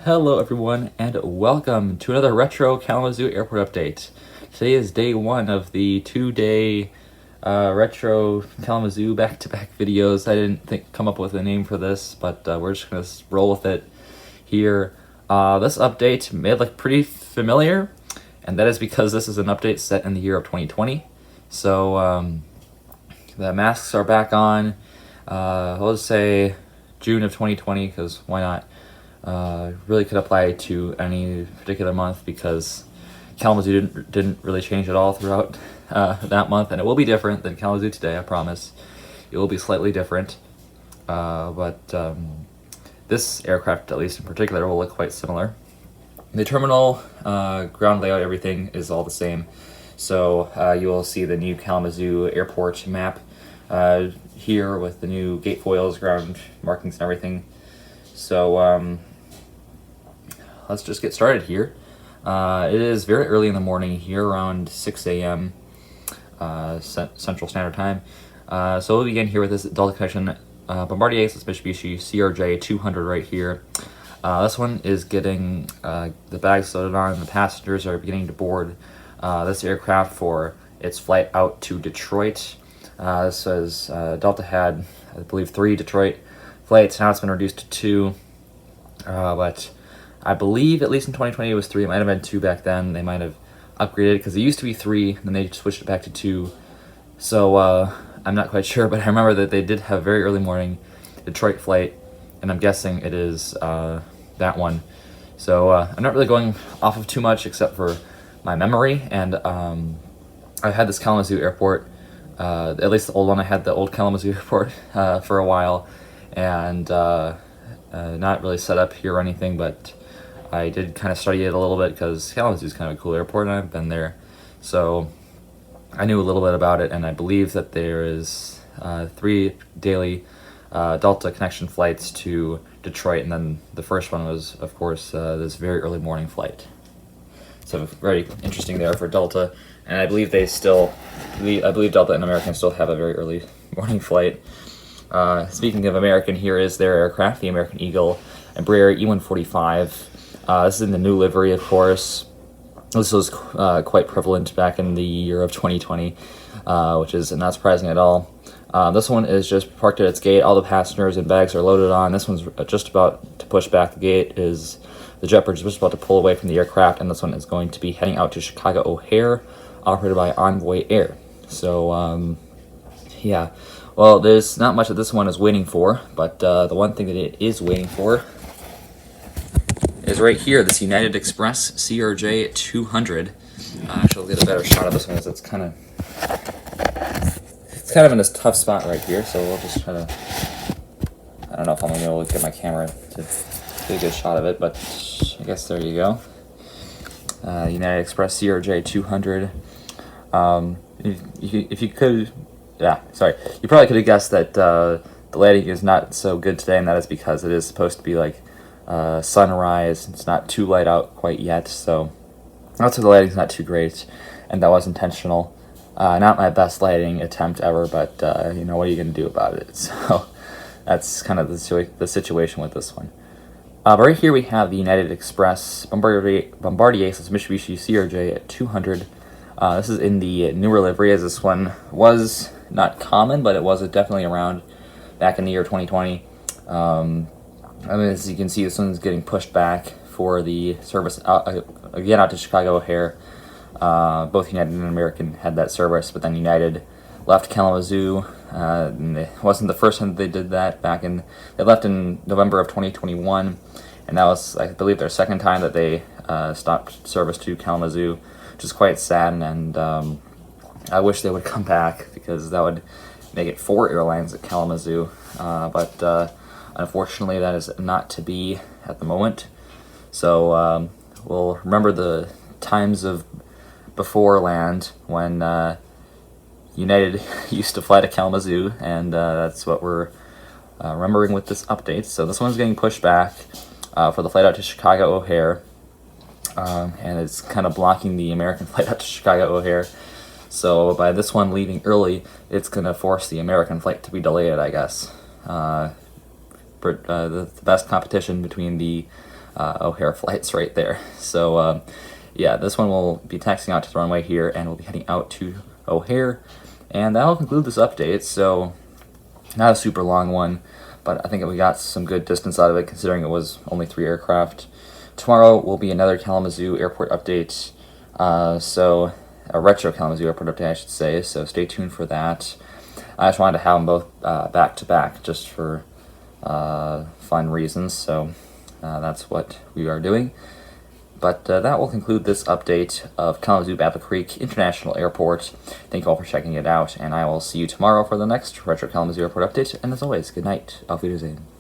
Hello everyone and welcome to another Retro Kalamazoo Airport update. Today is day one of the 2-day Retro Kalamazoo back-to-back videos. I didn't come up with a name for this, but we're just going to roll with it here. This update may look pretty familiar, and that is because this is an update set in the year of 2020. So the masks are back on. Let's say June of 2020, because why not? Really could apply to any particular month because Kalamazoo didn't really change at all throughout that month, and it will be different than Kalamazoo today, I promise. It will be slightly different, but this aircraft, at least in particular, will look quite similar. The terminal, ground layout, everything is all the same. So you will see the new Kalamazoo airport map here with the new gate foils, ground markings, and everything. So let's just get started here. It is very early in the morning here, around 6 a.m. Central Standard Time. So we'll begin here with this Delta connection. Bombardier is Mitsubishi CRJ 200 right here. This one is getting the bags loaded on, and the passengers are beginning to board this aircraft for its flight out to Detroit. This was Delta had, I believe, 3 Detroit flights. Now it's been reduced to 2, but I believe at least in 2020 it was 3. It might have been 2 back then. They might have upgraded because it used to be 3, then they switched it back to 2. So I'm not quite sure, but I remember that they did have a very early morning Detroit flight, and I'm guessing it is that one. So I'm not really going off of too much except for my memory, and I had this Kalamazoo airport, at least the old one. I had the old Kalamazoo airport for a while, and not really set up here or anything, but I did kind of study it a little bit because Kalamazoo is kind of a cool airport and I've been there, so I knew a little bit about it. And I believe that there is 3 daily Delta connection flights to Detroit, and then the first one was, of course, this very early morning flight. So very interesting there for Delta, and I believe they still, I believe Delta and American still have a very early morning flight. Speaking of American, here is their aircraft, the American Eagle Embraer E145. This is in the new livery, of course. This was quite prevalent back in the year of 2020, which is not surprising at all. This one is just parked at its gate. All the passengers and bags are loaded on. This one's just about to push back the gate. The Jeopard's just about to pull away from the aircraft, and this one is going to be heading out to Chicago O'Hare, operated by Envoy Air. So, yeah. Well, there's not much that this one is waiting for, but the one thing that it is waiting for is right here, this United Express CRJ 200. Actually, I'll get a better shot of this one, as it's kind of in this tough spot right here, so we'll just try to, I don't know if I'm going to be able to get my camera to get a good shot of it, but I guess there you go. United Express CRJ 200. If you could... Yeah, sorry. You probably could have guessed that the lighting is not so good today, and that is because it is supposed to be like sunrise. It's not too light out quite yet, so also the lighting's not too great, and that was intentional. Not my best lighting attempt ever, but you know, what are you going to do about it? So that's kind of the situation with this one. But right here we have the United Express Bombardier says Mitsubishi CRJ 200. This is in the newer livery, as this one was not common, but it was definitely around back in the year 2020. As you can see, this one's getting pushed back for the service again out to Chicago O'Hare. Both United and American had that service, but then United left Kalamazoo. And it wasn't the first time that they did that. They left in November of 2021, and that was, I believe, their second time that they stopped service to Kalamazoo, which is quite sad, and I wish they would come back, because that would make it 4 airlines at Kalamazoo, but unfortunately that is not to be at the moment. So we'll remember the times of before land when United used to fly to Kalamazoo, and that's what we're remembering with this update. So this one's getting pushed back for the flight out to Chicago O'Hare. And it's kind of blocking the American flight out to Chicago O'Hare. So by this one leaving early, it's going to force the American flight to be delayed, I guess. The best competition between the O'Hare flights right there. So yeah, this one will be taxiing out to the runway here, and we'll be heading out to O'Hare. And that'll conclude this update. So not a super long one, but I think we got some good distance out of it considering it was only 3 aircraft. Tomorrow will be another Kalamazoo airport update. So a retro Kalamazoo airport update, I should say. So stay tuned for that. I just wanted to have them both back to back just for fun reasons. So that's what we are doing. But that will conclude this update of Kalamazoo Battle Creek International Airport. Thank you all for checking it out, and I will see you tomorrow for the next Retro Kalamazoo Airport update. And as always, good night. Auf Wiedersehen.